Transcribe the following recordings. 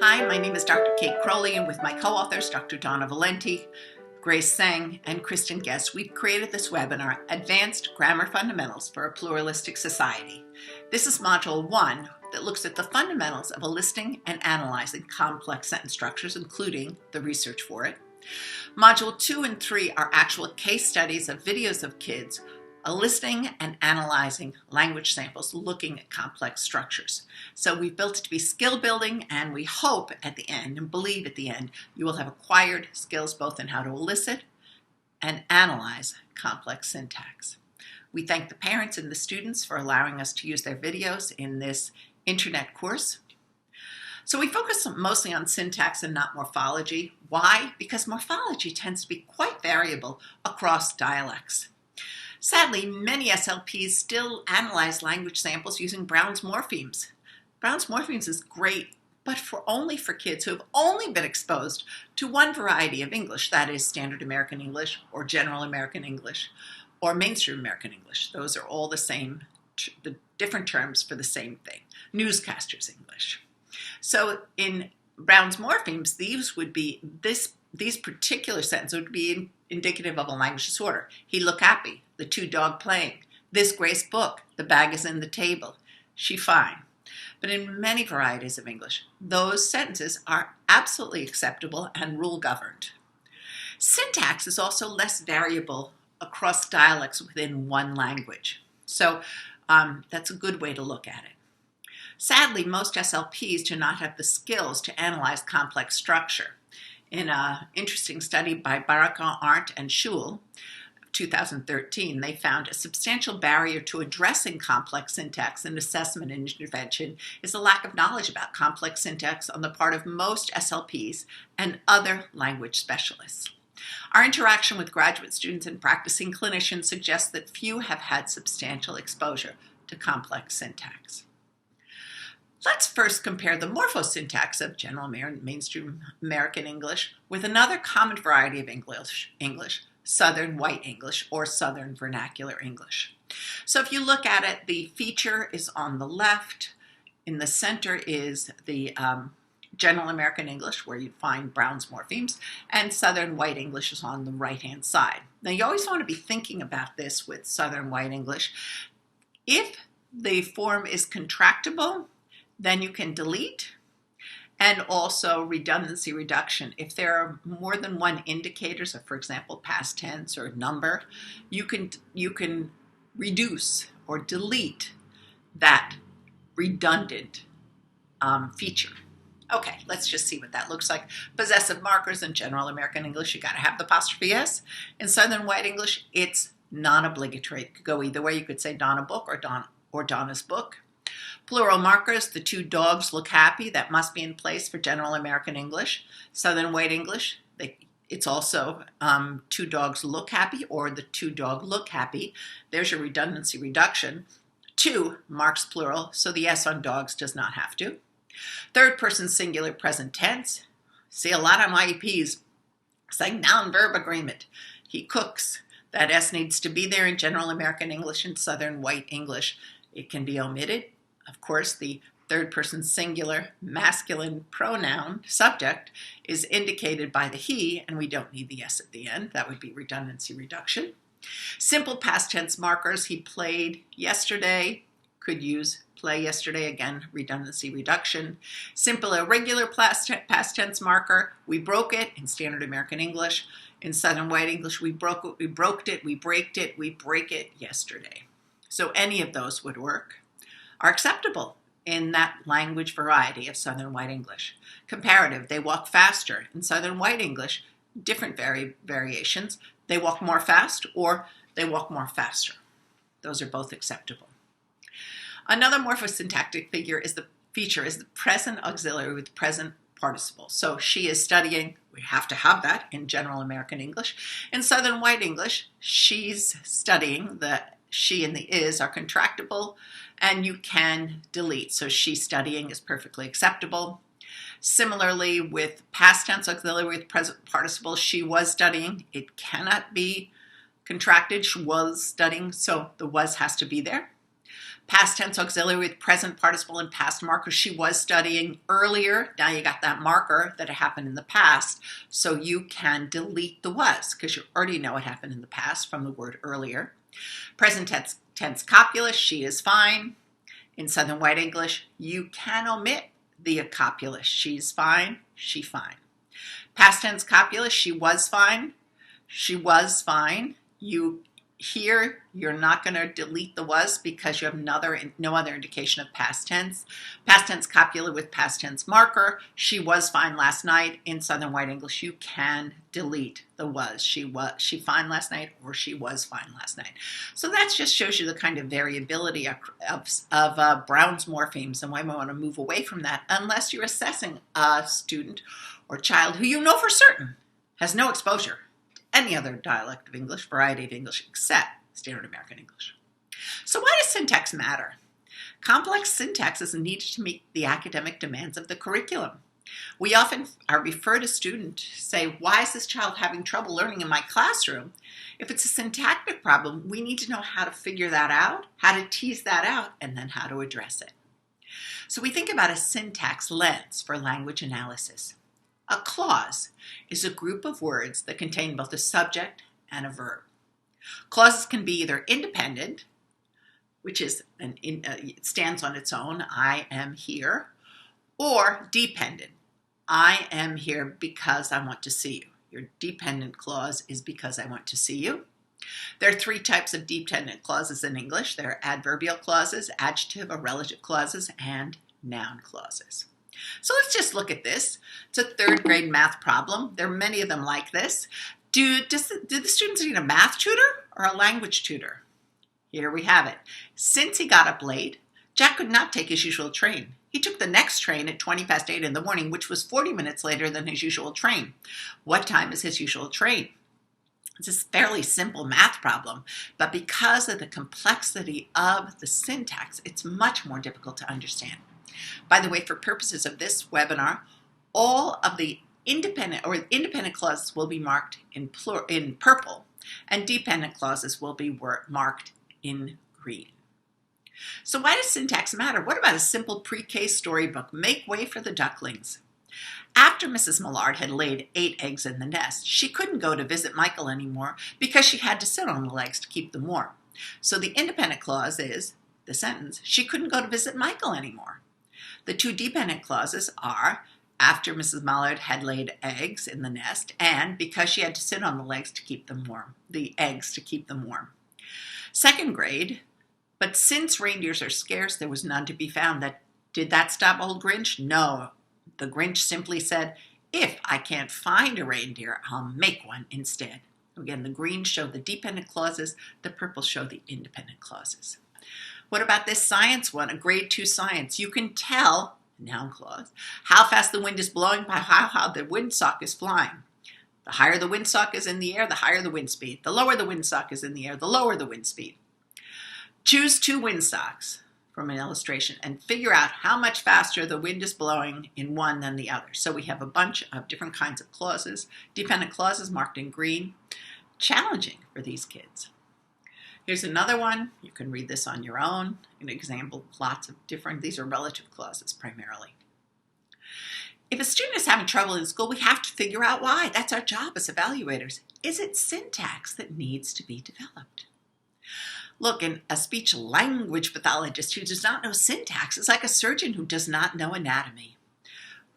Hi, my name is Dr. Kate Crowley, and with my co-authors, Dr. Donna Valenti, Grace Sang, and Kristen Guest, we've created this webinar, Advanced Grammar Fundamentals for a Pluralistic Society. This is Module 1 that looks at the fundamentals of eliciting and analyzing complex sentence structures, including the research for it. Module 2 and 3 are actual case studies of videos of kids eliciting and analyzing language samples looking at complex structures. So we've built it to be skill building, and we hope at the end and believe at the end you will have acquired skills both in how to elicit and analyze complex syntax. We thank the parents and the students for allowing us to use their videos in this internet course. So we focus mostly on syntax and not morphology. Why? Because morphology tends to be quite variable across dialects. Sadly, many SLPs still analyze language samples using Brown's morphemes. Brown's morphemes is great, but only for kids who have only been exposed to one variety of English, that is Standard American English or General American English or Mainstream American English. Those are all the same, the different terms for the same thing, newscasters English. So in Brown's morphemes, these particular sentences would be indicative of a language disorder. He look happy, the two dog playing, this Grace book, the bag is in the table, she fine. But in many varieties of English, those sentences are absolutely acceptable and rule governed. Syntax is also less variable across dialects within one language. So that's a good way to look at it. Sadly, most SLPs do not have the skills to analyze complex structure. In an interesting study by Baraka, Arndt, and Schul, 2013, they found a substantial barrier to addressing complex syntax in assessment and intervention is a lack of knowledge about complex syntax on the part of most SLPs and other language specialists. Our interaction with graduate students and practicing clinicians suggests that few have had substantial exposure to complex syntax. Let's first compare the morphosyntax of General Mainstream American English with another common variety of English, Southern White English or Southern Vernacular English. So if you look at it, the feature is on the left. In the center is the General American English, where you'd find Brown's morphemes, and Southern White English is on the right-hand side. Now you always want to be thinking about this with Southern White English. If the form is contractible, then you can delete, and also redundancy reduction. If there are more than one indicator, so for example, past tense or number, you can reduce or delete that redundant feature. Okay, let's just see what that looks like. Possessive markers in General American English, you gotta have the apostrophe S. In Southern White English, it's non-obligatory. It could go either way. You could say Donna book or Donna's book. Plural markers, the two dogs look happy, that must be in place for General American English. Southern White English, it's also two dogs look happy or the two dog look happy. There's your redundancy reduction. Two marks plural, so the S on dogs does not have to. Third person singular present tense. See a lot on IEPs. It's like noun verb agreement. He cooks. That S needs to be there in General American English and Southern White English. It can be omitted. Of course, the third person singular masculine pronoun subject is indicated by the he, and we don't need the S at the end. That would be redundancy reduction. Simple past tense markers, he played yesterday, could use play yesterday, again, redundancy reduction. Simple irregular past tense marker, we broke it in Standard American English. In Southern White English, we broke it, we braked it, we break it yesterday. So any of those would work. Are acceptable in that language variety of Southern White English. Comparative, they walk faster. In Southern White English, different variations. They walk more fast or they walk more faster. Those are both acceptable. Another morphosyntactic feature is the present auxiliary with present participle. So she is studying, we have to have that in General American English. In Southern White English, she's studying, the she and the is are contractible, and you can delete. So she's studying is perfectly acceptable. Similarly, with past tense auxiliary with present participle, she was studying. It cannot be contracted. She was studying, so the was has to be there. Past tense auxiliary with present participle and past marker. She was studying earlier. Now you got that marker that it happened in the past. So you can delete the was because you already know what happened in the past from the word earlier. Present tense copula. She is fine. In Southern White English, you can omit the copula. She's fine. She fine. Past tense copula. She was fine. She was fine. Here, you're not going to delete the was because you have no other indication of past tense. Past tense copula with past tense marker. She was fine last night. In Southern White English, you can delete the was. She fine last night, or she was fine last night. So that just shows you the kind of variability of Brown's morphemes and why we want to move away from that unless you're assessing a student or child who you know for certain has no exposure any other dialect of English, variety of English, except Standard American English. So why does syntax matter? Complex syntax is needed to meet the academic demands of the curriculum. We often refer to students, say, why is this child having trouble learning in my classroom? If it's a syntactic problem, we need to know how to figure that out, how to tease that out, and then how to address it. So we think about a syntax lens for language analysis. A clause is a group of words that contain both a subject and a verb. Clauses can be either independent, which is it stands on its own, I am here, or dependent. I am here because I want to see you. Your dependent clause is because I want to see you. There are three types of dependent clauses in English. There are adverbial clauses, adjective or relative clauses, and noun clauses. So let's just look at this. It's a third grade math problem. There are many of them like this. Do the students need a math tutor or a language tutor? Here we have it. Since he got up late, Jack could not take his usual train. He took the next train at 20 past 8 in the morning, which was 40 minutes later than his usual train. What time is his usual train? It's a fairly simple math problem, but because of the complexity of the syntax, it's much more difficult to understand. By the way, for purposes of this webinar, all of the independent clauses will be marked in purple, and dependent clauses will be marked in green. So why does syntax matter? What about a simple pre-K storybook, Make Way for the Ducklings? After Mrs. Millard had laid 8 eggs in the nest, she couldn't go to visit Michael anymore because she had to sit on the legs to keep them warm. So the independent clause is the sentence, she couldn't go to visit Michael anymore. The two dependent clauses are after Mrs. Millard had laid eggs in the nest and because she had to sit on the eggs to keep them warm. Second grade, but since reindeers are scarce, there was none to be found. Did that stop old Grinch? No. The Grinch simply said, if I can't find a reindeer, I'll make one instead. Again, the green show the dependent clauses, the purple show the independent clauses. What about this science one, a grade 2 science? You can tell, noun clause, how fast the wind is blowing by how the windsock is flying. The higher the windsock is in the air, the higher the wind speed. The lower the windsock is in the air, the lower the wind speed. Choose 2 windsocks from an illustration and figure out how much faster the wind is blowing in one than the other. So we have a bunch of different kinds of clauses, dependent clauses marked in green. Challenging for these kids. Here's another one. You can read this on your own. An example, lots of different, these are relative clauses primarily. If a student is having trouble in school, we have to figure out why. That's our job as evaluators. Is it syntax that needs to be developed? Look, a speech language pathologist who does not know syntax is like a surgeon who does not know anatomy.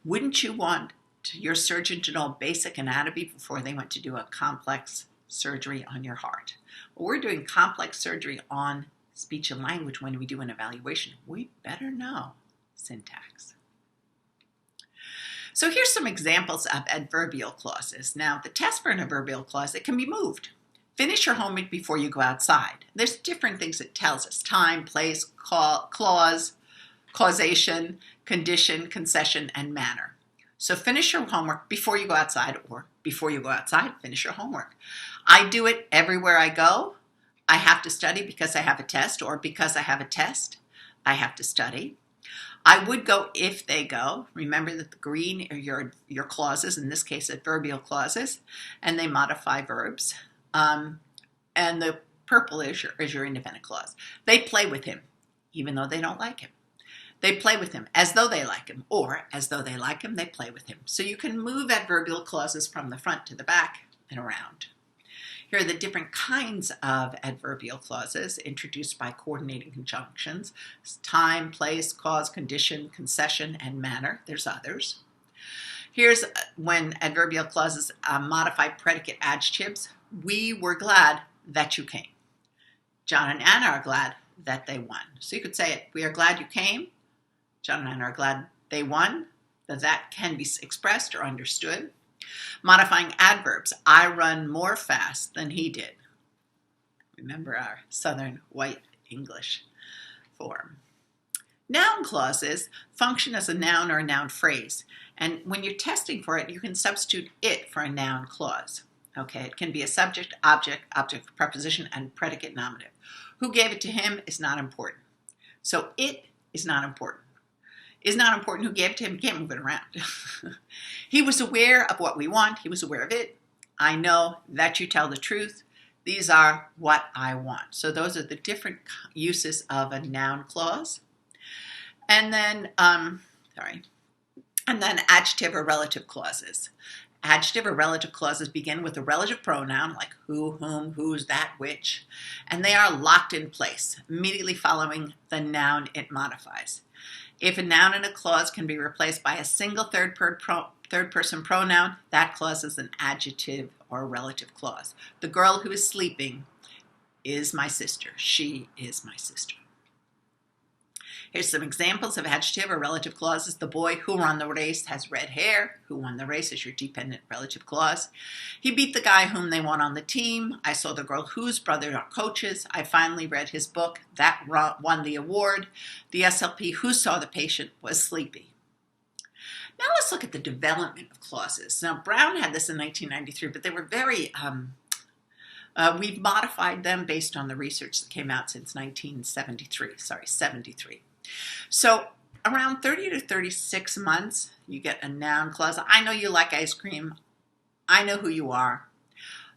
Wouldn't you want your surgeon to know basic anatomy before they went to do a complex surgery on your heart? Well, we're doing complex surgery on speech and language when we do an evaluation. We better know syntax. So here's some examples of adverbial clauses. Now, the test for an adverbial clause, it can be moved. Finish your homework before you go outside. There's different things it tells us. Time, place, clause, causation, condition, concession, and manner. So finish your homework before you go outside, or before you go outside, finish your homework. I do it everywhere I go. I have to study because I have a test, or because I have a test, I have to study. I would go if they go. Remember that the green are your clauses, in this case adverbial clauses, and they modify verbs. And the purple is your independent clause. They play with him. even though they don't like him. They play with him as though they like him, or as though they like him, they play with him. So you can move adverbial clauses from the front to the back and around. Here are the different kinds of adverbial clauses introduced by coordinating conjunctions: time, place, cause, condition, concession, and manner. There's others. Here's when adverbial clauses modify predicate adjectives. We were glad that you came. John and Anna are glad that they won. So you could say it, we are glad you came. John and Anna are glad they won. That can be expressed or understood. Modifying adverbs. I run more fast than he did. Remember our Southern white English form. Noun clauses function as a noun or a noun phrase. And when you're testing for it, you can substitute it for a noun clause. Okay, it can be a subject, object, object preposition, and predicate nominative. Who gave it to him is not important. So it is not important. Is not important who gave it to him. Can't move it around. He was aware of what we want. He was aware of it. I know that you tell the truth. These are what I want. So those are the different uses of a noun clause. And then, adjective or relative clauses. Adjective or relative clauses begin with a relative pronoun like who, whom, whose, that, which, and they are locked in place immediately following the noun it modifies. If a noun in a clause can be replaced by a single third-person pronoun, that clause is an adjective or a relative clause. The girl who is sleeping is my sister. She is my sister. Here's some examples of adjective or relative clauses. The boy who won the race has red hair. Who won the race is your dependent relative clause. He beat the guy whom they want on the team. I saw the girl whose brother are coaches. I finally read his book. That won the award. The SLP who saw the patient was sleepy. Now let's look at the development of clauses. Now Brown had this in 1993, but they were very, we've modified them based on the research that came out since 73. So around 30 to 36 months, you get a noun clause. I know you like ice cream. I know who you are.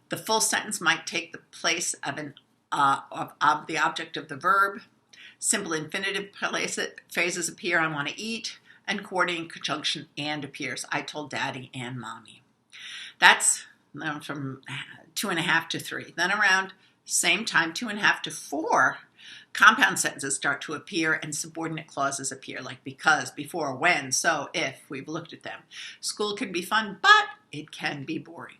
The full sentence might take the place of the object of the verb. Simple infinitive phrases appear. I want to eat. And coordinating conjunction and appears. I told daddy and mommy. That's from 2.5 to 3. Then around same time, 2.5 to 4, compound sentences start to appear and subordinate clauses appear, like because, before, when, so, if. We've looked at them. School can be fun, but it can be boring.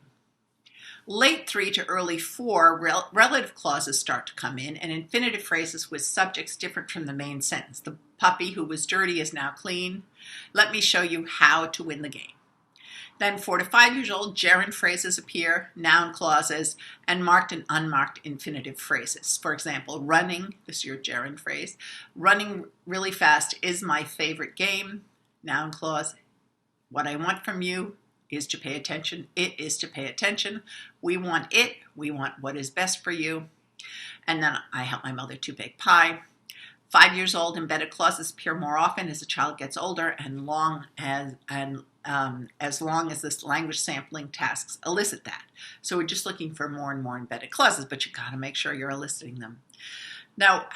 Late 3 to early 4, relative clauses start to come in, and infinitive phrases with subjects different from the main sentence. The puppy who was dirty is now clean. Let me show you how to win the game. Then 4 to 5 years old, gerund phrases appear, noun clauses, and marked and unmarked infinitive phrases. For example, running, this is your gerund phrase. Running really fast is my favorite game. Noun clause. What I want from you is to pay attention. It is to pay attention. We want it. We want what is best for you. And then I help my mother to bake pie. 5 years old, embedded clauses appear more often as the child gets older and as long as this language sampling tasks elicit that. So we're just looking for more and more embedded clauses, but you got to make sure you're eliciting them. Now,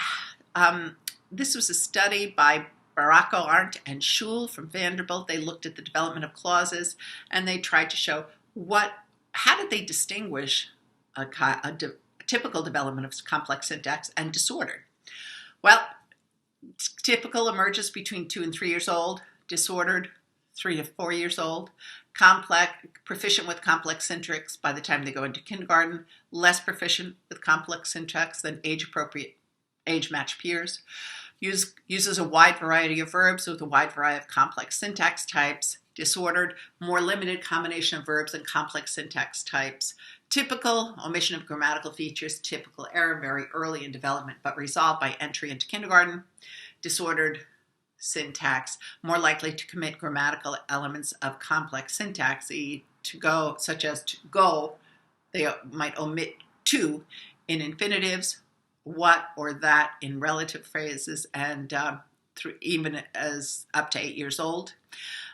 this was a study by Baracco, Arndt, and Schul from Vanderbilt. They looked at the development of clauses, and they tried to show how did they distinguish a typical development of complex syntax and disordered. Well, typical emerges between 2 and 3 years old, disordered 3 to 4 years old, proficient with complex syntax by the time they go into kindergarten, less proficient with complex syntax than age-appropriate, age-matched peers, uses a wide variety of verbs with a wide variety of complex syntax types, disordered, more limited combination of verbs and complex syntax types, typical, omission of grammatical features, typical error very early in development but resolved by entry into kindergarten, disordered syntax, more likely to commit grammatical elements of complex syntax, such as to go, they might omit to in infinitives, what or that in relative phrases, and even as up to 8 years old.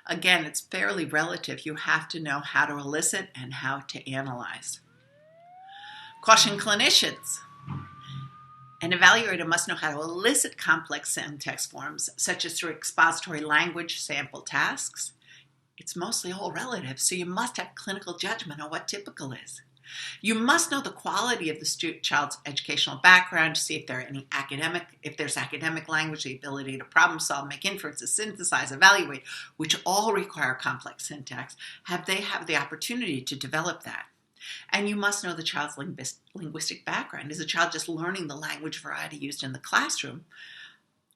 Again, it's fairly relative. You have to know how to elicit and how to analyze. Caution clinicians. An evaluator must know how to elicit complex syntax forms, such as through expository language sample tasks. It's mostly all relative, so you must have clinical judgment on what typical is. You must know the quality of the child's educational background to see if there's academic language, the ability to problem solve, make inferences, synthesize, evaluate, which all require complex syntax. They have the opportunity to develop that. And you must know the child's linguistic background. Is the child just learning the language variety used in the classroom?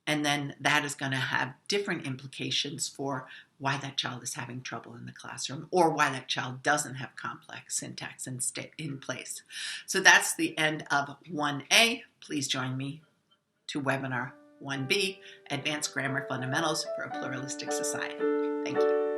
And then that is going to have different implications for why that child is having trouble in the classroom or why that child doesn't have complex syntax in place. So that's the end of 1A. Please join me to webinar 1B, Advanced Grammar Fundamentals for a Pluralistic Society. Thank you.